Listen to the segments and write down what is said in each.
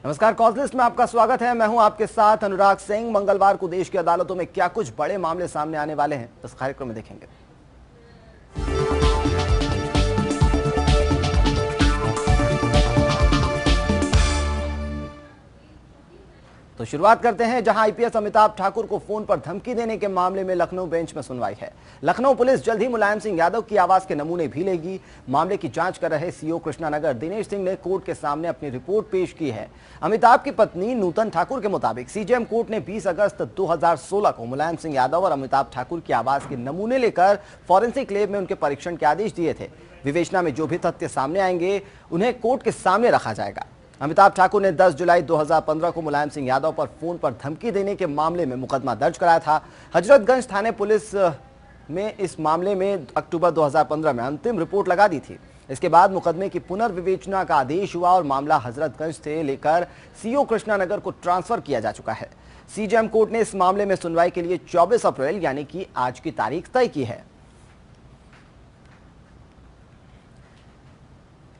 नमस्कार, cause list में आपका स्वागत है। मैं हूं आपके साथ अनुराग सिंह। मंगलवार को देश की अदालतों में क्या कुछ बड़े मामले सामने आने वाले हैं, इस कार्यक्रम में देखेंगे। तो शुरुआत करते हैं जहां आईपीएस अमिताभ ठाकुर को फोन पर धमकी देने के मामले में लखनऊ बेंच में सुनवाई है। लखनऊ पुलिस जल्द ही मुलायम सिंह यादव की आवाज के नमूने भी लेगी। मामले की जांच कर रहे सीओ कृष्णानगर दिनेश सिंह ने कोर्ट के सामने अपनी रिपोर्ट पेश की है। अमिताभ की पत्नी नूतन ठाकुर के मुताबिक सीजेएम कोर्ट ने 20 अगस्त 2016 को मुलायम सिंह यादव और अमिताभ ठाकुर की आवाज के नमूने लेकर फॉरेंसिक लैब में उनके परीक्षण के आदेश दिए थे। विवेचना में जो भी तथ्य सामने आएंगे उन्हें कोर्ट के सामने रखा जाएगा। अमिताभ ठाकुर ने 10 जुलाई 2015 को मुलायम सिंह यादव पर फोन पर धमकी देने के मामले में मुकदमा दर्ज कराया था। हजरतगंज थाने पुलिस में इस मामले में अक्टूबर 2015 में अंतिम रिपोर्ट लगा दी थी। इसके बाद मुकदमे की पुनर्विवेचना का आदेश हुआ और मामला हजरतगंज से लेकर सीओ कृष्णानगर को ट्रांसफर किया जा चुका है। सीजेएम कोर्ट ने इस मामले में सुनवाई के लिए 24 अप्रैल यानी कि आज की तारीख तय की है।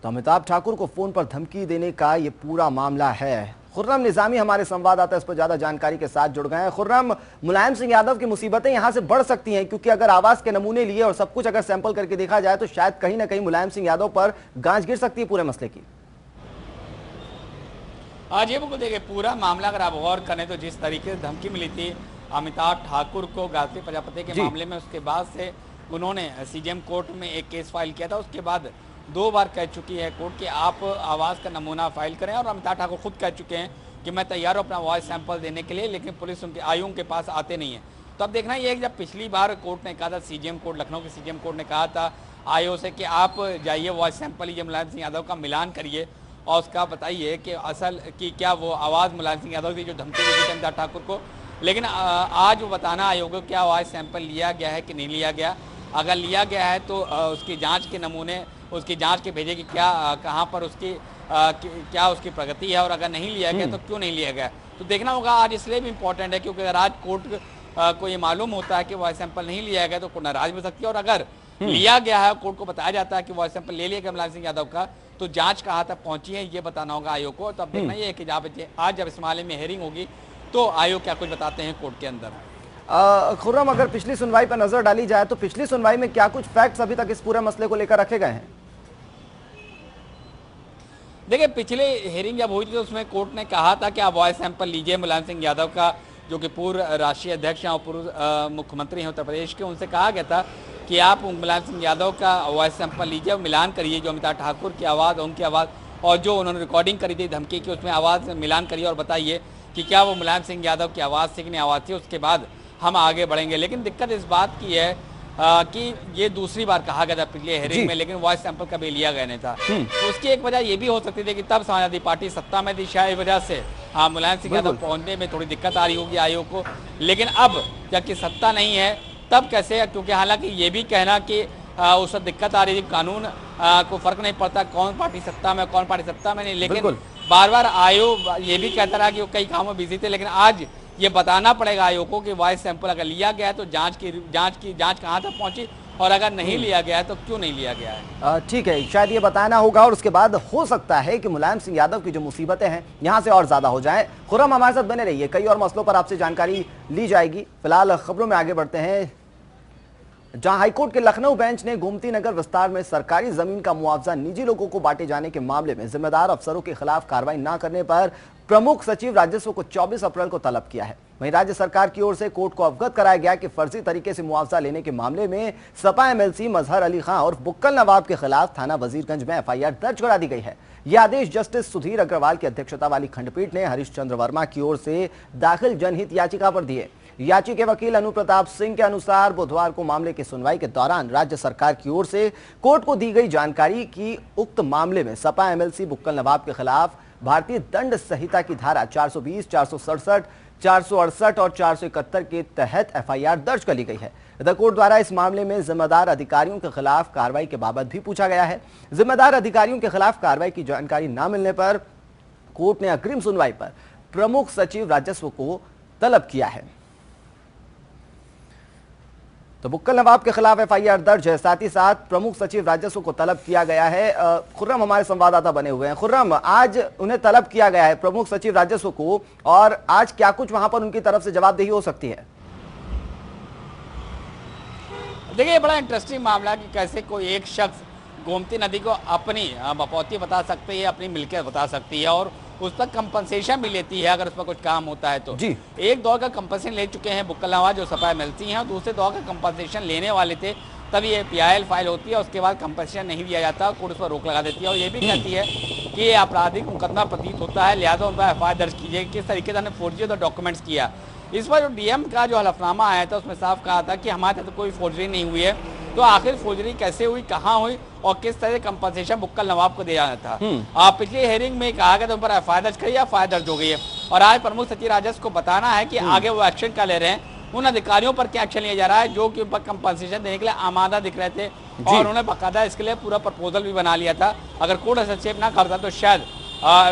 तो अमिताभ ठाकुर को फोन पर धमकी देने का ये पूरा मामला है। खुर्रम निजामी हमारे संवाददाता इस पर ज्यादा जानकारी के साथ जुड़ गए हैं। खुर्रम, मुलायम सिंह यादव की मुसीबतें यहां से बढ़ सकती हैं, क्योंकि अगर आवाज के नमूने लिए और सब कुछ अगर सैंपल करके देखा जाए तो शायद कहीं ना कहीं मुलायम सिंह यादव पर गांज गिर सकती है पूरे मसले की। आज ये बिल्कुल देखिए, पूरा मामला अगर आप गौर करें तो जिस तरीके से धमकी मिली थी अमिताभ ठाकुर को गायत्री प्रजापति के मामले में, उसके बाद से उन्होंने सीजेएम कोर्ट में एक केस फाइल किया था। उसके बाद 2 बार कह चुकी है कोर्ट कि आप आवाज़ का नमूना फाइल करें, और अमिताभ ठाकुर खुद कह चुके हैं कि मैं तैयार हूँ अपना वॉइस सैंपल देने के लिए, लेकिन पुलिस उनके आयोग के पास आते नहीं है। तो अब देखना ये है कि जब पिछली बार कोर्ट ने कहा था, सीजेएम कोर्ट, लखनऊ के सीजेएम कोर्ट ने कहा था आयोग से कि आप जाइए वॉइस सैंपल लीजिए, मुलायम सिंह यादव का मिलान करिए और उसका बताइए कि असल की क्या वो आवाज़ मुलायम सिंह यादव की जो धमकी दी थी अमिताभ ठाकुर को। लेकिन आज वो बताना आयोग को क्या वॉइस सैंपल लिया गया है कि नहीं लिया गया। अगर लिया गया है तो उसकी जांच के नमूने उसकी जांच के भेजे कि क्या कहाँ पर उसकी क्या उसकी प्रगति है, और अगर नहीं लिया गया तो क्यों नहीं लिया गया। तो देखना होगा आज, इसलिए भी इम्पोर्टेंट है क्योंकि अगर आज कोर्ट को ये मालूम होता है कि वॉइस सैंपल नहीं लिया गया तो कोर्ट नाराज भी हो सकती है, और अगर लिया गया है, कोर्ट को बताया जाता है कि वॉइस सैंपल ले लिया गया मुलायम सिंह यादव का, तो जांच कहाँ तक पहुंची है ये बताना होगा आयोग को। तो अब देखना ये है कि आज जब इस मामले में हेयरिंग होगी तो आयोग क्या कुछ बताते हैं कोर्ट के अंदर। खुर्रम, अगर पिछली सुनवाई पर नजर डाली जाए तो पिछली सुनवाई में क्या कुछ फैक्ट्स अभी तक इस पूरे मसले को लेकर रखे गए हैं? देखिए, पिछले हेयरिंग जब हुई थी तो उसमें कोर्ट ने कहा था कि आप वॉइस सैंपल लीजिए मुलायम सिंह यादव का, जो कि पूर्व राष्ट्रीय अध्यक्ष हैं और पूर्व मुख्यमंत्री हैं उत्तर प्रदेश के। उनसे कहा गया था कि आप मुलायम सिंह यादव का वॉइस सैंपल लीजिए और मिलान करिए, जो अमिताभ ठाकुर की आवाज़, उनकी आवाज़ और जो उन्होंने रिकॉर्डिंग करी थी धमकी की, उसमें आवाज़ मिलान करिए और बताइए कि क्या वो मुलायम सिंह यादव की आवाज़ थी कि नहीं आवाज़ थी। उसके बाद हम आगे बढ़ेंगे। लेकिन दिक्कत इस बात की है कि ये दूसरी बार कहा गया था पिछले हेयरिंग में, लेकिन वॉइस सैंपल कभी लिया गया नहीं था। तो उसकी एक वजह ये भी हो सकती थी कि तब समाजवादी पार्टी सत्ता में थी, शायद वजह से मुलायम सिंह यादव पहुंचने में थोड़ी दिक्कत आ रही होगी आयोग को। लेकिन अब जबकि सत्ता नहीं है तब कैसे, क्योंकि हालांकि ये भी कहना कि उस वक्त दिक्कत आ रही थी, कानून को फर्क नहीं पड़ता कौन पार्टी सत्ता में कौन पार्टी सत्ता में नहीं, लेकिन बार बार आयोग ये भी कहता रहा कि वो कई कामों में बिजी थे। लेकिन आज ये बताना पड़ेगा आयोग को कि वॉइस सैंपल अगर लिया गया है तो जांच कहां तक पहुंची, और अगर नहीं लिया गया है तो क्यों नहीं लिया गया है। ठीक है, शायद ये बताना होगा और उसके बाद हो सकता है कि मुलायम सिंह यादव की जो मुसीबतें हैं यहां से और ज्यादा हो जाएं। खुर्रम, हमारे साथ बने रहिए, कई और मसलों पर आपसे जानकारी ली जाएगी। फिलहाल खबरों में आगे बढ़ते हैं, जहां हाईकोर्ट के लखनऊ बेंच ने गोमती नगर विस्तार में सरकारी जमीन का मुआवजा निजी लोगों को बांटे जाने के मामले में जिम्मेदार अफसरों के खिलाफ कार्रवाई न करने पर प्रमुख सचिव राजस्व को 24 अप्रैल को तलब किया है। वहीं राज्य सरकार की ओर से कोर्ट को अवगत कराया गया कि फर्जी तरीके से मुआवजा लेने के मामले में सपा एमएलसी मजहर अली खां और बुक्कल नवाब के खिलाफ थाना वजीरगंज में एफआईआर दर्ज करा दी गई है। यह आदेश जस्टिस सुधीर अग्रवाल की अध्यक्षता वाली खंडपीठ ने हरीशचंद्र वर्मा की ओर से दाखिल जनहित याचिका पर दिए। याची के वकील अनु प्रताप सिंह के अनुसार बुधवार को मामले की सुनवाई के दौरान राज्य सरकार की ओर से कोर्ट को दी गई जानकारी की उक्त मामले में सपा एमएलसी बुक्कल नवाब के खिलाफ भारतीय दंड संहिता की धारा 420, 467, 468 और 471 के तहत एफआईआर दर्ज कर ली गई है। इधर कोर्ट द्वारा इस मामले में जिम्मेदार अधिकारियों के खिलाफ कार्रवाई के बाबत भी पूछा गया है। जिम्मेदार अधिकारियों के खिलाफ कार्रवाई की जानकारी न मिलने पर कोर्ट ने अग्रिम सुनवाई पर प्रमुख सचिव राजस्व को तलब किया है। तो बुक्कल नवाब के खिलाफ एफआईआर दर्ज है, साथ ही साथ प्रमुख सचिव राजस्व को तलब किया गया है। खुर्रम हमारे संवाददाता बने हुए हैं। खुर्रम, आज उन्हें तलब किया गया है प्रमुख सचिव राजस्व को, और आज क्या कुछ वहां पर उनकी तरफ से जवाबदेही हो सकती है? देखिए, बड़ा इंटरेस्टिंग मामला है कि कैसे कोई एक शख्स गोमती नदी को अपनी बपौती बता सकती है, अपनी मिल्कियत बता सकती है और उस पर कंपनसेशन भी लेती है अगर उस पर कुछ काम होता है तो। जी। एक दौर का कंपनसेशन ले चुके हैं बुक्कल नवाब जो सफाई मिलती हैं, और दूसरे दौर का कंपनसेशन लेने वाले थे, तभी ये PIL फाइल होती है, उसके बाद कंपनसेशन नहीं दिया जाता, कोर्ट उस पर रोक लगा देती है और ये भी कहती है कि ये आपराधिक मुकदमा प्रतीत होता है, लिहाजा उन पर FIR दर्ज कीजिए। किस तरीके से हमने फोर्जरी और डॉक्यूमेंट्स किया, इस पर जो DM का जो हलफनामा आया था उसमें साफ कहा था कि हमारे तो कोई फोर्जरी नहीं हुई है। तो आखिर फोर्जरी कैसे हुई, कहाँ हुई और किस तरह कंपनसेशन बुक्कल नवाब को दिया जाना था। पिछली हेयरिंग में कहा गया था उन पर FIR दर्ज करी, FIR दर्ज हो गई है और आज प्रमुख सचिव राजस्व को बताना है कि आगे वो एक्शन क्या ले रहे हैं, उन अधिकारियों पर क्या एक्शन लिया जा रहा है जो कि उन पर कंपनसेशन देने के लिए आमादा दिख रहे थे और उन्होंने बाकायदा इसके लिए पूरा प्रपोजल भी बना लिया था। अगर कोर्ट हस्तक्षेप ना करता तो शायद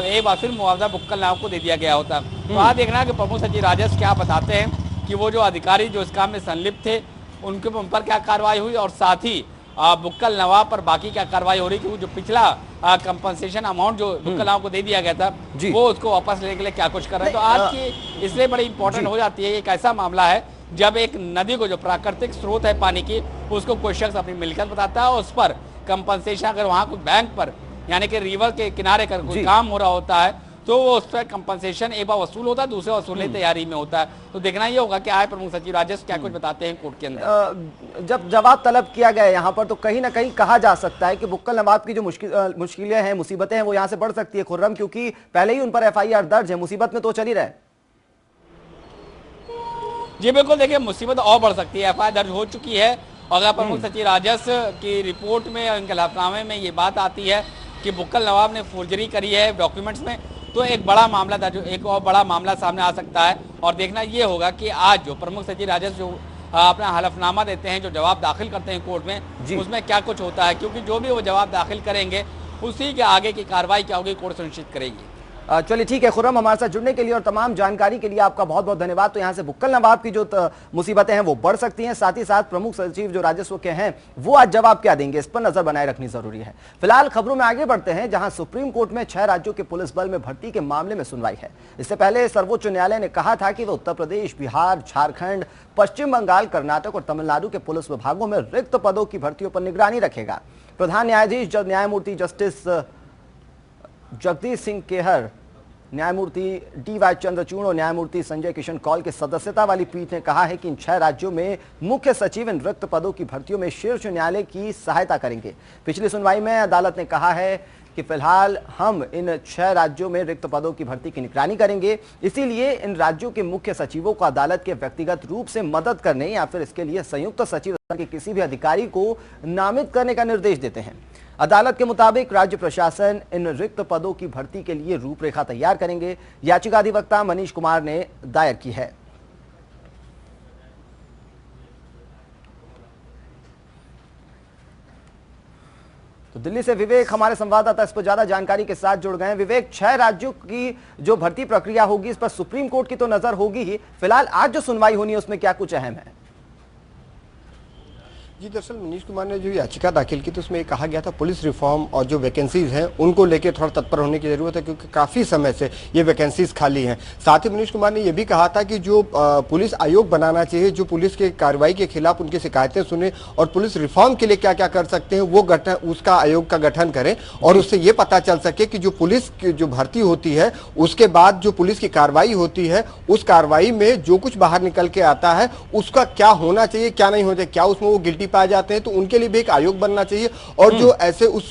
एक बार फिर मुआवजा बुक्कल नवाब को दे दिया गया होता। तो आज देखना है कि प्रमुख सचिव राजस्व क्या बताते हैं कि वो जो अधिकारी जो इस काम में संलिप्त थे उन पर क्या कार्रवाई हुई और साथ ही बुक्कल नवाब पर बाकी क्या कार्रवाई हो रही, क्योंकि जो पिछला कंपनसेशन अमाउंट जो बुक्कल नवाब को दे दिया गया था वो उसको वापस लेने के लिए क्या कुछ कर रहे हैं। तो आज की इसलिए बड़ी इंपॉर्टेंट हो जाती है। एक ऐसा मामला है जब एक नदी को जो प्राकृतिक स्रोत है पानी की उसको कोई शख्स अपनी मिल्कियत बताता है और उस पर कंपनसेशन अगर वहाँ कोई बैंक पर यानी कि रिवर के किनारे कर कोई काम हो रहा होता है तो वो उस पर कंपनसेशन एक बार वसूल होता है, दूसरे वसूलने तैयारी में होता है। तो देखना ये होगा कि आए प्रमुख सचिव राजस्व क्या कुछ बताते हैं कोर्ट के अंदर। जब जवाब तलब किया गया यहाँ पर तो कहीं ना कहीं कहा जा सकता है कि बुक्कल नवाब की जो मुश्किलें हैं, मुसीबतें हैं, वो यहाँ से बढ़ सकती है खुर्रम, क्योंकि पहले ही उन पर FIR दर्ज है, मुसीबत में तो चल ही रहे। जी बिल्कुल, देखिए मुसीबत और बढ़ सकती है। FIR दर्ज हो चुकी है और अगर प्रमुख सचिव राजस्व की रिपोर्ट में और इनके हलफनामे में ये बात आती है कि बुक्कल नवाब ने फोर्जरी करी है डॉक्यूमेंट्स में, तो एक बड़ा मामला था, जो एक और बड़ा मामला सामने आ सकता है। और देखना ये होगा कि आज जो प्रमुख सचिव राजस्व जो अपना हलफनामा देते हैं, जो जवाब दाखिल करते हैं कोर्ट में, उसमें क्या कुछ होता है, क्योंकि जो भी वो जवाब दाखिल करेंगे उसी के आगे की कार्रवाई क्या होगी कोर्ट सुनिश्चित करेगी। चलिए ठीक है खुर्रम, हमारे साथ जुड़ने के लिए और तमाम जानकारी के लिए आपका बहुत बहुत धन्यवाद। तो यहाँ से बुक्कल नवाब की जो मुसीबतें हैं वो बढ़ सकती हैं, साथ ही साथ प्रमुख सचिव जो राजस्व के हैं वो आज जवाब क्या देंगे, इस पर नजर बनाए रखनी जरूरी है। फिलहाल खबरों में आगे बढ़ते हैं, जहां सुप्रीम कोर्ट में 6 राज्यों के पुलिस बल में भर्ती के मामले में सुनवाई है। इससे पहले सर्वोच्च न्यायालय ने कहा था कि वह उत्तर प्रदेश, बिहार, झारखंड, पश्चिम बंगाल, कर्नाटक और तमिलनाडु के पुलिस विभागों में रिक्त पदों की भर्तियों पर निगरानी रखेगा। प्रधान न्यायाधीश न्यायमूर्ति जस्टिस जगदीश सिंह केहर, न्यायमूर्ति DY चंद्रचूड़ और न्यायमूर्ति संजय किशन कौल के सदस्यता वाली पीठ ने कहा है कि इन 6 राज्यों में मुख्य सचिव इन रिक्त पदों की भर्तियों में शीर्ष न्यायालय की सहायता करेंगे। पिछली सुनवाई में अदालत ने कहा है कि फिलहाल हम इन 6 राज्यों में रिक्त पदों की भर्ती की निगरानी करेंगे, इसीलिए इन राज्यों के मुख्य सचिवों को अदालत के व्यक्तिगत रूप से मदद करने या फिर इसके लिए संयुक्त सचिव के किसी भी अधिकारी को नामित करने का निर्देश देते हैं। अदालत के मुताबिक राज्य प्रशासन इन रिक्त पदों की भर्ती के लिए रूपरेखा तैयार करेंगे, याचिका अधिवक्ता मनीष कुमार ने दायर की है। तो दिल्ली से विवेक हमारे संवाददाता इस पर ज्यादा जानकारी के साथ जुड़ गए हैं। विवेक, 6 राज्यों की जो भर्ती प्रक्रिया होगी इस पर सुप्रीम कोर्ट की तो नजर होगी ही, फिलहाल आज जो सुनवाई होनी है उसमें क्या कुछ अहम है? जी, दरअसल मनीष कुमार ने जो याचिका दाखिल की तो उसमें कहा गया था पुलिस रिफॉर्म और जो वैकेंसीज हैं उनको लेकर थोड़ा तत्पर होने की जरूरत है, क्योंकि काफी समय से ये वैकेंसीज खाली हैं। साथ ही मनीष कुमार ने यह भी कहा था कि जो पुलिस आयोग बनाना चाहिए, जो पुलिस के कार्रवाई के खिलाफ उनकी शिकायतें सुने और पुलिस रिफॉर्म के लिए क्या क्या कर सकते हैं वो उसका आयोग का गठन करें और उससे ये पता चल सके कि जो पुलिस की जो भर्ती होती है उसके बाद जो पुलिस की कार्रवाई होती है उस कार्रवाई में जो कुछ बाहर निकल के आता है उसका क्या होना चाहिए, क्या नहीं होना चाहिए, क्या उसमें वो गिल्टी पाए जाते हैं, तो उनके लिए भी एक आयोग बनना चाहिए। और जो ऐसे उस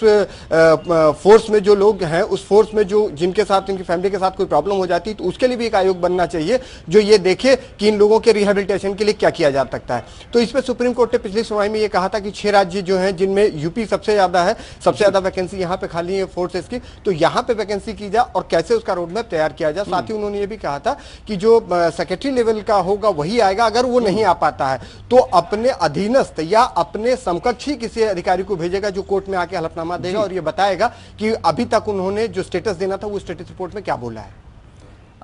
फोर्स में जो लोग हैं, उस फोर्स में जो जिनके साथ उनकी फैमिली के साथ कोई प्रॉब्लम हो जाती है तो उसके लिए भी एक आयोग बनना चाहिए जो ये देखे कि इन लोगों के रिहेबिलिटेशन के लिए क्या किया जा सकता है। तो इस पर सुप्रीम कोर्ट ने पिछली सुनवाई में ये कहा था कि 6 राज्य जो हैं जिनमें यूपी सबसे ज्यादा है, सबसे ज्यादा वैकेंसी यहाँ पे खाली है फोर्सेस की, तो यहाँ पे वैकेंसी की जाए और कैसे उसका रोड मैप तैयार किया जाए। साथ ही उन्होंने ये भी कहा था कि जो सेक्रेटरी लेवल का होगा वही आएगा, अगर वो नहीं आ पाता है तो अपने अधीनस्थ या अपने समकक्ष ही किसी अधिकारी को भेजेगा जो कोर्ट में आके हलफनामा देगा और ये बताएगा कि अभी तक उन्होंने जो स्टेटस देना था वो स्टेटस रिपोर्ट में क्या बोला है।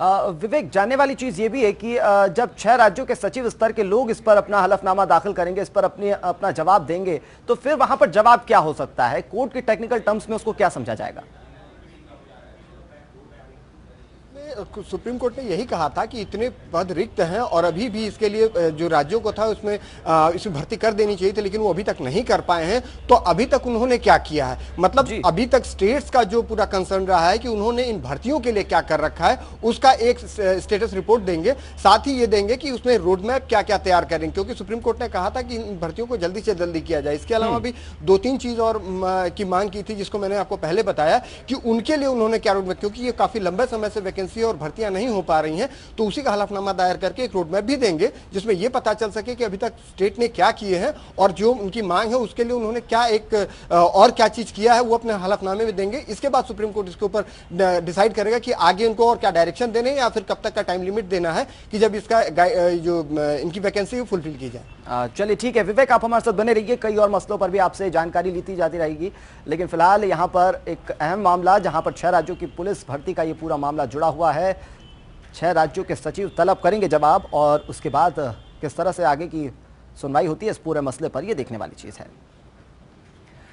विवेक, जानने वाली चीज ये भी है कि जब 6 राज्यों के सचिव स्तर के लोग इस पर अपना हलफनामा दाखिल करेंगे, इस पर अपना जवाब देंगे, तो फिर वहां पर जवाब क्या हो सकता है? कोर्ट के टेक्निकल टर्म्स में उसको क्या समझा जाएगा? सुप्रीम कोर्ट ने यही कहा था कि इतने पद रिक्त हैं और अभी भी इसके लिए जो राज्यों को था उसमें इसमें भर्ती कर देनी चाहिए थी, लेकिन वो अभी तक नहीं कर पाए हैं। तो अभी तक उन्होंने क्या किया है, मतलब अभी तक स्टेट्स का जो पूरा कंसर्न रहा है कि उन्होंने इन भर्तियों के लिए क्या कर रखा है, उसका एक स्टेटस रिपोर्ट देंगे। साथ ही ये देंगे कि उसमें रोड मैप क्या क्या तैयार करेंगे, क्योंकि सुप्रीम कोर्ट ने कहा था कि इन भर्तियों को जल्दी से जल्दी किया जाए। इसके अलावा भी 2-3 चीज और की मांग की थी, जिसको मैंने आपको पहले बताया कि उनके लिए उन्होंने क्या रोड मैप, क्योंकि ये काफी लंबे समय से वैकेंसी और भर्तियां नहीं हो पा रही हैं, तो उसी का हलफनामा दायर करके एक रोड मैप भी देंगे, जिसमें यह पता चल सके कि अभी तक स्टेट ने क्या किए हैं और जो उनकी मांग है उसके लिए उन्होंने क्या और क्या चीज किया है, वो अपने हलफनामे में देंगे। इसके बाद सुप्रीम कोर्ट इसके ऊपर डिसाइड करेगा कि आगे उनको और क्या डायरेक्शन देने या फिर कब तक का टाइम लिमिट देना है कि जब इसका जो इनकी वैकेंसी फुलफिल की जाए। चलिए ठीक है विवेक, आप हमारे साथ बने रहिए, कई और मसलों पर भी आपसे जानकारी लेती जाती रहेगी, लेकिन फिलहाल यहाँ पर एक अहम मामला, जहाँ पर 6 राज्यों की पुलिस भर्ती का ये पूरा मामला जुड़ा हुआ है। 6 राज्यों के सचिव तलब करेंगे जवाब, और उसके बाद किस तरह से आगे की सुनवाई होती है इस पूरे मसले पर, यह देखने वाली चीज है।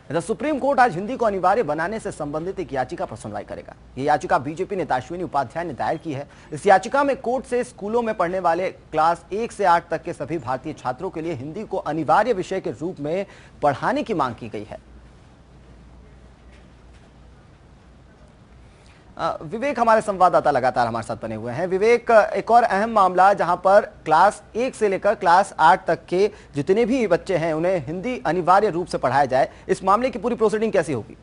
इधर सुप्रीम कोर्ट आज हिंदी को अनिवार्य बनाने से संबंधित एक याचिका पर सुनवाई करेगा। यह याचिका बीजेपी नेता अश्विनी उपाध्याय ने दायर की है। इस याचिका में कोर्ट से स्कूलों में पढ़ने वाले क्लास 1 से 8 तक के सभी भारतीय छात्रों के लिए हिंदी को अनिवार्य विषय के रूप में पढ़ाने की मांग की गई है। विवेक, हमारे संवाददाता लगातार हमारे साथ बने हुए हैं। विवेक, एक और अहम मामला, जहां पर क्लास 1 से लेकर क्लास 8 तक के जितने भी बच्चे हैं उन्हें हिंदी अनिवार्य रूप से पढ़ाया जाए, इस मामले की पूरी प्रोसीडिंग कैसी होगी?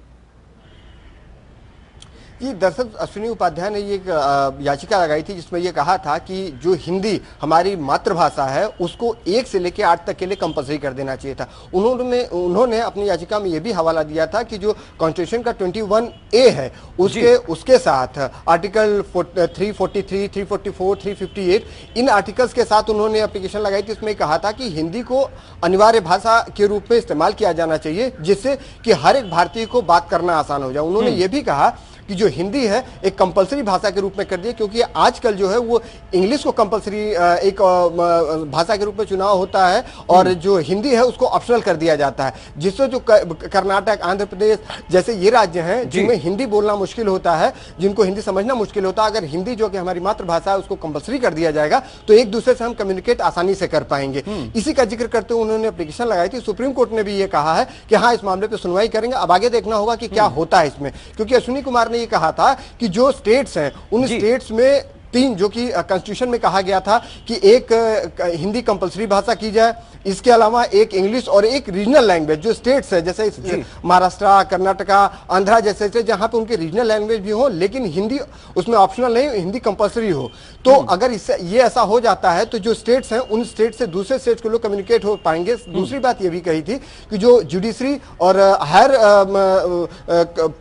ये दरअसल अश्विनी उपाध्याय ने ये याचिका लगाई थी, जिसमें ये कहा था कि जो हिंदी हमारी मातृभाषा है उसको 1 से लेकर 8 तक के लिए कंपलसरी कर देना चाहिए था। उन्होंने अपनी याचिका में ये भी हवाला दिया था कि जो कॉन्स्टिट्यूशन का 21A है उसके साथ आर्टिकल 343, 344, 358 इन आर्टिकल्स के साथ उन्होंने एप्लीकेशन लगाई थी। इसमें कहा था कि हिंदी को अनिवार्य भाषा के रूप में इस्तेमाल किया जाना चाहिए, जिससे कि हर एक भारतीय को बात करना आसान हो जाए। उन्होंने ये भी कहा कि जो हिंदी है एक कंपलसरी भाषा के रूप में कर दिया, क्योंकि आजकल जो है वो इंग्लिश को कंपलसरी एक भाषा के रूप में चुनाव होता है और जो हिंदी है उसको ऑप्शनल कर दिया जाता है, जिससे जो कर्नाटक, आंध्र प्रदेश जैसे ये राज्य हैं जिनमें हिंदी बोलना मुश्किल होता है, जिनको हिंदी समझना मुश्किल होता है, अगर हिंदी जो कि हमारी मातृभाषा है उसको कंपलसरी कर दिया जाएगा तो एक दूसरे से हम कम्युनिकेट आसानी से कर पाएंगे। इसी का जिक्र करते हुए उन्होंने एप्लीकेशन लगाई थी। सुप्रीम कोर्ट ने भी ये कहा है कि हाँ, इस मामले पर सुनवाई करेंगे। अब आगे देखना होगा कि क्या होता है इसमें, क्योंकि अश्विनी कुमार ने ये कहा था कि जो स्टेट्स हैं उन स्टेट्स में 3 जो कि कॉन्स्टिट्यूशन में कहा गया था कि एक हिंदी कंपलसरी भाषा की जाए, इसके अलावा एक इंग्लिश और एक रीजनल लैंग्वेज जो स्टेट्स है जैसे महाराष्ट्र, कर्नाटका, आंध्रा जैसे जहां पे उनके रीजनल लैंग्वेज भी हो लेकिन हिंदी उसमें ऑप्शनल नहीं, हिंदी कंपलसरी हो। तो अगर इससे ये ऐसा हो जाता है तो जो स्टेट्स हैं उन स्टेट से दूसरे स्टेट्स के लोग कम्युनिकेट हो पाएंगे। दूसरी बात ये भी कही थी कि जो जुडिशरी और हायर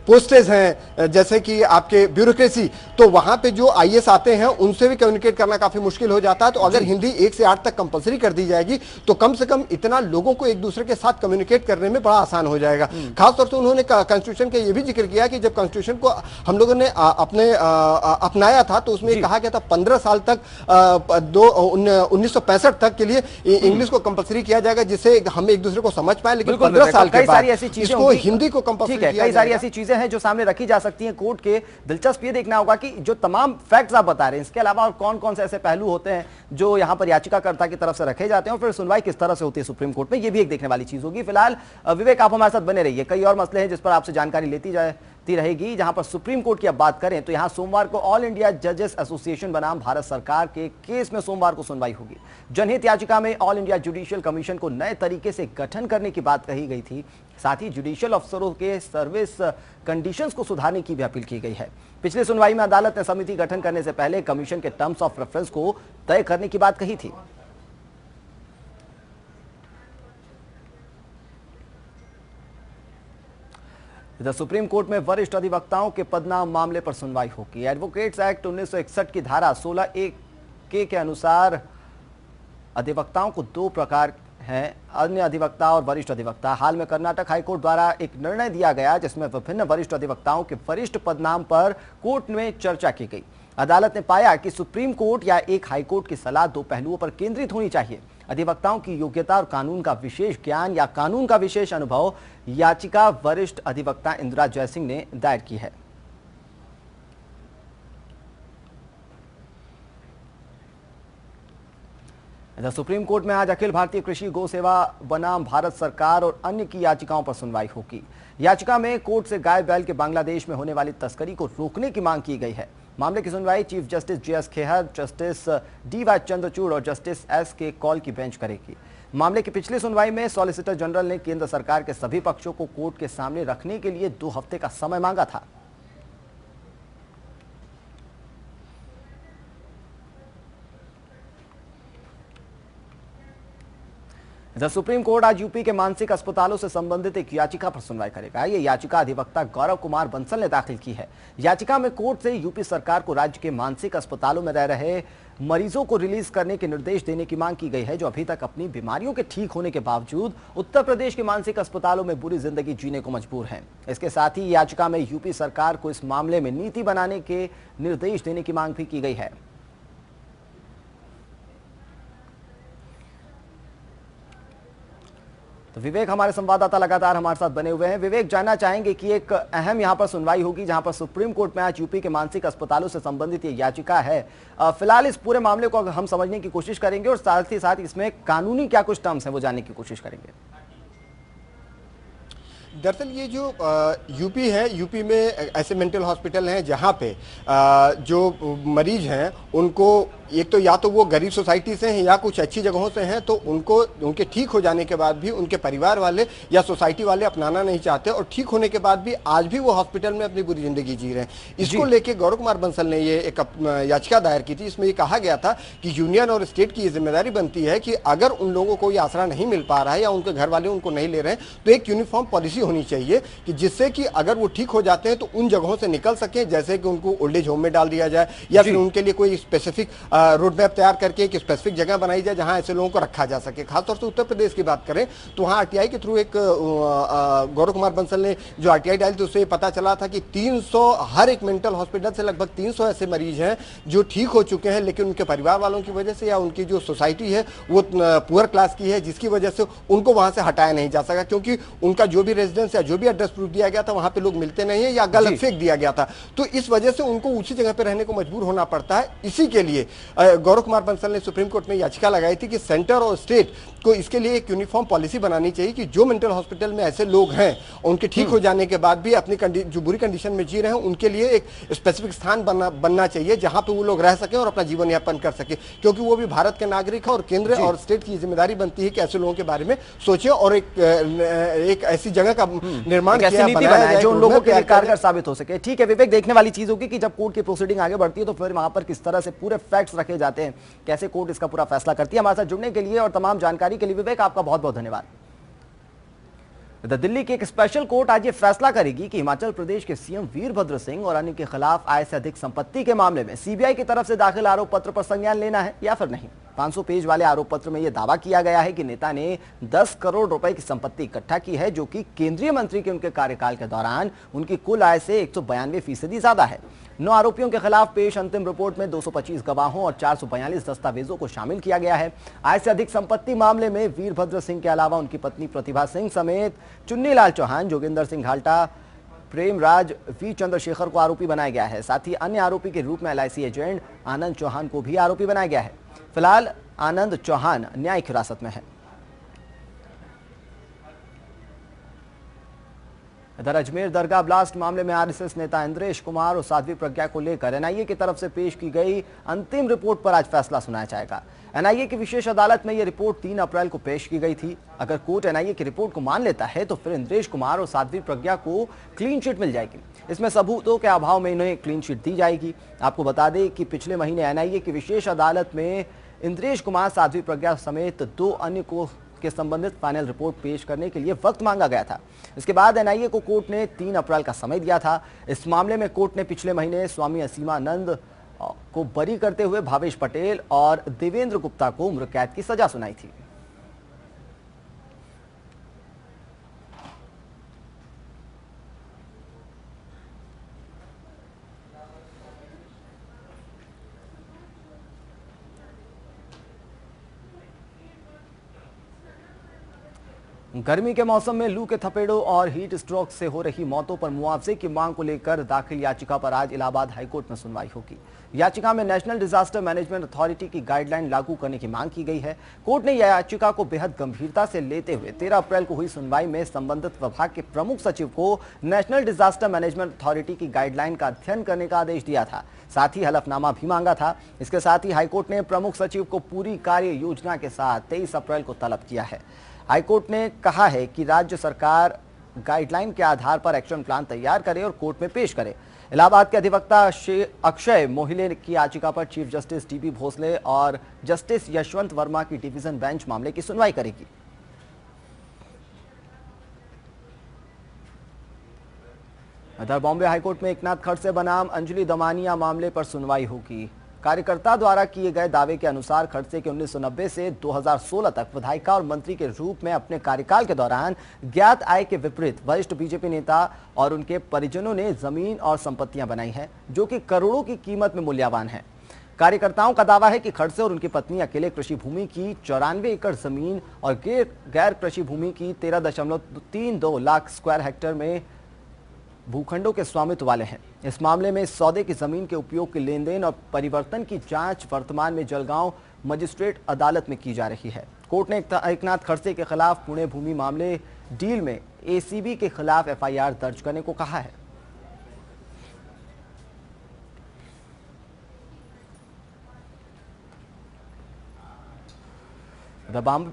पोस्टेज हैं जैसे कि आपके ब्यूरोक्रेसी, तो वहां पे जो IAS आते हैं उनसे भी कम्युनिकेट करना काफी मुश्किल हो जाता है। तो अगर हिंदी 1 से 8 तक कंपलसरी कर दी जाएगी तो कम से कम इतना लोगों को एक दूसरे के साथ कम्युनिकेट करने में बड़ा आसान हो जाएगा। खासतौर से उन्होंने कॉन्स्टिट्यूशन का ये भी जिक्र किया कि जब कॉन्स्टिट्यूशन को हम लोगों ने अपनाया था तो उसमें कहा गया था 15 साल तक 1965 तक के लिए इंग्लिश को कंपलसरी किया जाएगा, जिससे हम एक दूसरे को समझ पाए। लेकिन 15 साल के बाद इसको हिंदी को कंपलसरी किया जाएगा। कई सारी ऐसी चीजें हैं जो सामने रखी जा सकती हैं कोर्ट के। दिलचस्प ये देखना होगा कि जो तमाम फैक्ट्स आप बता रहे हैं, इसके अलावा और कौन कौन से ऐसे पहलू होते हैं जो यहां पर याचिकाकर्ता की तरफ से रखे जाते हैं और फिर सुनवाई किस तरह से होती है सुप्रीम कोर्ट में, ये भी एक देखने वाली चीज होगी। फिलहाल विवेक, आप हमारे साथ बने रहिए, कई और मसले हैं जिस पर आपसे जानकारी लेती जाती रहेगी। जहां पर सुप्रीम कोर्ट की अब बात करें तो यहां सोमवार को ऑल इंडिया जजेस एसोसिएशन बनाम भारत सरकार के केस में सोमवार को सुनवाई होगी। जनहित याचिका में ऑल इंडिया जुडिशियल कमीशन को नए तरीके से गठन करने की बात कही गई थी। साथ ही जुडिशियल अफसरों के सर्विस कंडीशंस को सुधारने की भी अपील की गई है। पिछली सुनवाई में अदालत ने समिति गठन करने से पहले कमीशन के टर्म्स ऑफ रेफरेंस को तय करने की बात कही थी। इधर सुप्रीम कोर्ट में वरिष्ठ अधिवक्ताओं के पदनाम मामले पर सुनवाई होगी। एडवोकेट्स एक्ट 1961 की धारा 16A के अनुसार अधिवक्ताओं को 2 प्रकार हैं, अन्य अधिवक्ता और वरिष्ठ अधिवक्ता। हाल में कर्नाटक हाईकोर्ट द्वारा एक निर्णय दिया गया जिसमें विभिन्न वरिष्ठ अधिवक्ताओं के वरिष्ठ पदनाम पर कोर्ट में चर्चा की गई। अदालत ने पाया कि सुप्रीम कोर्ट या एक हाई कोर्ट की सलाह दो पहलुओं पर केंद्रित होनी चाहिए। अधिवक्ताओं की योग्यता और कानून का विशेष ज्ञान या कानून का विशेष अनुभव याचिका वरिष्ठ अधिवक्ता इंदिरा जयसिंह ने दायर की है। इधर सुप्रीम कोर्ट में आज अखिल भारतीय कृषि गौ सेवा बनाम भारत सरकार और अन्य की याचिकाओं पर सुनवाई होगी। याचिका में कोर्ट से गाय बैल के बांग्लादेश में होने वाली तस्करी को रोकने की मांग की गई है। मामले की सुनवाई chief justice JS Khehar, justice DY Chandrachud और जस्टिस SK कौल की बेंच करेगी। मामले की पिछली सुनवाई में सॉलिसिटर जनरल ने केंद्र सरकार के सभी पक्षों को कोर्ट के सामने रखने के लिए 2 हफ्ते का समय मांगा था। इधर सुप्रीम कोर्ट आज यूपी के मानसिक अस्पतालों से संबंधित एक याचिका पर सुनवाई करेगा। ये याचिका अधिवक्ता गौरव कुमार बंसल ने दाखिल की है। याचिका में कोर्ट से यूपी सरकार को राज्य के मानसिक अस्पतालों में रह रहे मरीजों को रिलीज करने के निर्देश देने की मांग की गई है, जो अभी तक अपनी बीमारियों के ठीक होने के बावजूद उत्तर प्रदेश के मानसिक अस्पतालों में बुरी जिंदगी जीने को मजबूर हैं। इसके साथ ही याचिका में यूपी सरकार को इस मामले में नीति बनाने के निर्देश देने की मांग भी की गई है। तो विवेक हमारे संवाददाता लगातार हमारे साथ बने हुए हैं। विवेक, जानना चाहेंगे कि एक अहम यहां पर सुनवाई होगी जहां पर सुप्रीम कोर्ट में आज यूपी के मानसिक अस्पतालों से संबंधित ये याचिका है। फिलहाल इस पूरे मामले को हम समझने की कोशिश करेंगे और साथ ही साथ इसमें कानूनी क्या कुछ टर्म्स हैं वो जानने की कोशिश करेंगे। दरअसल ये जो यूपी है, यूपी में ऐसे मेंटल हॉस्पिटल हैं जहाँ पे जो मरीज हैं उनको एक तो या तो वो गरीब सोसाइटी से हैं या कुछ अच्छी जगहों से हैं, तो उनको उनके ठीक हो जाने के बाद भी उनके परिवार वाले या सोसाइटी वाले अपनाना नहीं चाहते और ठीक होने के बाद भी आज भी वो हॉस्पिटल में अपनी बुरी जिंदगी जी रहे हैं। इसको लेके गौरव कुमार बंसल ने ये एक याचिका दायर की थी। इसमें ये कहा गया था कि यूनियन और स्टेट की ये जिम्मेदारी बनती है कि अगर उन लोगों को ये आसरा नहीं मिल पा रहा है या उनके घर वाले उनको नहीं ले रहे हैं, तो एक यूनिफॉर्म पॉलिसी होनी चाहिए कि जिससे कि अगर वो ठीक हो जाते हैं तो उन जगहों से निकल सके, जैसे कि उनको ओल्ड एज होम में डाल दिया जाए या फिर उनके लिए कोई स्पेसिफिक रोड मैप तैयार करके एक स्पेसिफिक जगह बनाई जाए जहां ऐसे लोगों को रखा जा सके। खासतौर से उत्तर प्रदेश की बात करें तो वहां आरटीआई के थ्रू एक गौरव कुमार बंसल ने जो आरटीआई डाली थी उससे पता चला था कि 300 हर एक मेंटल हॉस्पिटल से लगभग 300 ऐसे मरीज हैं जो ठीक हो चुके हैं, लेकिन उनके परिवार वालों की वजह से या उनकी जो सोसाइटी है वो पुअर क्लास की है, जिसकी वजह से उनको वहां से हटाया नहीं जा सका, क्योंकि उनका जो भी रेजिडेंस या जो भी एड्रेस प्रूफ दिया गया था वहां पे लोग मिलते नहीं है या गलत फेंक दिया गया था। तो इस वजह से उनको उसी जगह पे रहने को मजबूर होना पड़ता है। इसी के लिए गौरव कुमार बंसल ने सुप्रीम कोर्ट में याचिका लगाई थी कि सेंटर और स्टेट को इसके लिए एक यूनिफॉर्म पॉलिसी बनानी चाहिए कि जो मेंटल हॉस्पिटल में ऐसे लोग हैं उनके ठीक हो जाने के बाद भी अपनी जो बुरी कंडीशन में जी रहे हैं उनके लिए एक स्पेसिफिक स्थान बनना चाहिए जहां पे वो लोग रह सके और अपना जीवन यापन कर सके, क्योंकि वो भी भारत के नागरिक है और केंद्र और स्टेट की जिम्मेदारी बनती है कि ऐसे लोगों के बारे में सोचे और एक ऐसी जगह का निर्माण बनाया जो उन लोगों के लिए कारगर साबित हो सके। ठीक है विवेक, देखने वाली चीज होगी कि जब कोर्ट की प्रोसीडिंग आगे बढ़ती है तो फिर वहां पर किस तरह से पूरे फैक्ट्स रखे जाते हैं, कैसे कोर्ट इसका पूरा फैसला करती है। हमारे साथ जुड़ने के लिए और तमाम जानकारी के लिए विवेक आपका बहुत बहुत धन्यवाद। दिल्ली की एक स्पेशल कोर्ट आज ये फैसला करेगी कि हिमाचल प्रदेश के सीएम वीरभद्र सिंह और अन्य के खिलाफ आय से अधिक संपत्ति के मामले में सीबीआई की तरफ से दाखिल आरोप पत्र पर संज्ञान लेना है या फिर नहीं। 500 पेज वाले आरोप पत्र में यह दावा किया गया है कि नेता ने 10 करोड़ रुपए की संपत्ति इकट्ठा की है, जो कि केंद्रीय मंत्री के उनके कार्यकाल के दौरान उनकी कुल आय से 192% ज्यादा है। 9 आरोपियों के खिलाफ पेश अंतिम रिपोर्ट में 225 गवाहों और 442 दस्तावेजों को शामिल किया गया है। आय से अधिक संपत्ति मामले में वीरभद्र सिंह के अलावा उनकी पत्नी प्रतिभा सिंह समेत चुन्नीलाल चौहान, जोगिंदर सिंह घाल्टा, प्रेमराज वी चंद्रशेखर को आरोपी बनाया गया है। साथ ही अन्य आरोपी के रूप में LIC एजेंट आनंद चौहान को भी आरोपी बनाया गया है। फिलहाल आनंद चौहान न्यायिक हिरासत में है। इधर अजमेर दरगाह ब्लास्ट मामले में RSS नेता इंद्रेश कुमार और साध्वी प्रज्ञा को लेकर NIA की तरफ से पेश की गई अंतिम रिपोर्ट पर आज फैसला सुनाया जाएगा। NIA की विशेष अदालत में यह रिपोर्ट 3 अप्रैल को पेश की गई थी। अगर कोर्ट NIA की रिपोर्ट को मान लेता है तो फिर इंद्रेश कुमार और साध्वी प्रज्ञा को क्लीन चिट मिल जाएगी। इसमें सबूतों के अभाव में इन्हें क्लीन चिट दी जाएगी। आपको बता दें कि पिछले महीने NIA की विशेष अदालत में इंद्रेश कुमार, साध्वी प्रज्ञा समेत 2 अन्य को के संबंधित फाइनल रिपोर्ट पेश करने के लिए वक्त मांगा गया था। इसके बाद NIA को कोर्ट ने 3 अप्रैल का समय दिया था। इस मामले में कोर्ट ने पिछले महीने स्वामी असीमानंद को बरी करते हुए भावेश पटेल और देवेंद्र गुप्ता को उम्र कैद की सजा सुनाई थी। गर्मी के मौसम में लू के थपेड़ों और हीट स्ट्रोक से हो रही मौतों पर मुआवजे की मांग को लेकर दाखिल याचिका पर आज इलाहाबाद हाईकोर्ट में सुनवाई होगी। याचिका में नेशनल डिजास्टर मैनेजमेंट अथॉरिटी की गाइडलाइन लागू करने की मांग की गई है। कोर्ट ने याचिका को बेहद गंभीरता से लेते हुए 13 अप्रैल को हुई सुनवाई में संबंधित विभाग के प्रमुख सचिव को नेशनल डिजास्टर मैनेजमेंट अथॉरिटी की गाइडलाइन का अध्ययन करने का आदेश दिया था। साथ ही हलफनामा भी मांगा था। इसके साथ ही हाईकोर्ट ने प्रमुख सचिव को पूरी कार्य योजना के साथ 23 अप्रैल को तलब किया है। हाईकोर्ट ने कहा है कि राज्य सरकार गाइडलाइन के आधार पर एक्शन प्लान तैयार करे और कोर्ट में पेश करे। इलाहाबाद के अधिवक्ता अक्षय मोहिले की याचिका पर चीफ जस्टिस टीबी भोसले और जस्टिस यशवंत वर्मा की डिवीजन बेंच मामले की सुनवाई करेगी। इधर बॉम्बे हाईकोर्ट में एकनाथ खड़से बनाम अंजलि दमानिया मामले पर सुनवाई होगी। कार्यकर्ता द्वारा किए गए दावे के अनुसार खड़से के 1990 से 2016 तक विधायिका और मंत्री के रूप में अपने कार्यकाल के दौरान ज्ञात आय के विपरीत वरिष्ठ बीजेपी नेता और उनके परिजनों ने जमीन और संपत्तियां बनाई हैं जो कि करोड़ों की कीमत में मूल्यवान है। कार्यकर्ताओं का दावा है कि खड़से और उनकी पत्नी अकेले कृषि भूमि की 94 एकड़ जमीन और गैर कृषि भूमि की 13.32 लाख स्क्वायर हेक्टेयर में भूखंडों के स्वामित्व वाले हैं। इस मामले में इस सौदे की जमीन के उपयोग के लेन देन और परिवर्तन की जांच वर्तमान में जलगांव मजिस्ट्रेट अदालत में की जा रही है। कोर्ट ने एकनाथ खड़से के खिलाफ पुणे भूमि मामले डील में एसीबी के खिलाफ एफआईआर दर्ज करने को कहा है।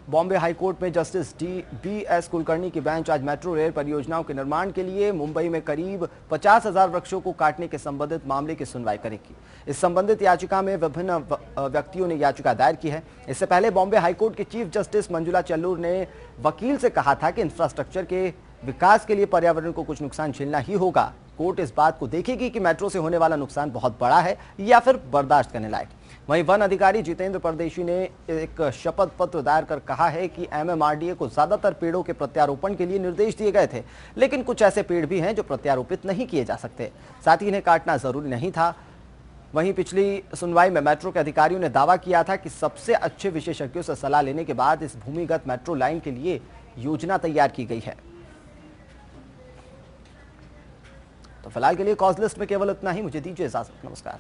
बॉम्बे हाईकोर्ट में जस्टिस बी.एस. कुलकर्णी की बेंच आज मेट्रो रेल परियोजनाओं के निर्माण के लिए मुंबई में करीब 50,000 वृक्षों को काटने के संबंधित मामले की सुनवाई करेगी। इस संबंधित याचिका में विभिन्न व्यक्तियों ने याचिका दायर की है। इससे पहले बॉम्बे हाईकोर्ट के चीफ जस्टिस मंजुला चल्लूर ने वकील से कहा था कि इंफ्रास्ट्रक्चर के विकास के लिए पर्यावरण को कुछ नुकसान झेलना ही होगा। कोर्ट इस बात को देखेगी कि मेट्रो से होने वाला नुकसान बहुत बड़ा है या फिर बर्दाश्त करने लायक। वहीं वन अधिकारी जितेंद्र परदेशी ने एक शपथ पत्र दायर कर कहा है कि एमएमआरडीए को ज्यादातर पेड़ों के प्रत्यारोपण के लिए निर्देश दिए गए थे, लेकिन कुछ ऐसे पेड़ भी हैं जो प्रत्यारोपित नहीं किए जा सकते, साथ ही इन्हें काटना जरूरी नहीं था। वहीं पिछली सुनवाई में मेट्रो के अधिकारियों ने दावा किया था कि सबसे अच्छे विशेषज्ञों से सलाह लेने के बाद इस भूमिगत मेट्रो लाइन के लिए योजना तैयार की गई है। तो फिलहाल के लिए कॉज लिस्ट में केवल इतना ही। मुझे दीजिए इजाजत। नमस्कार।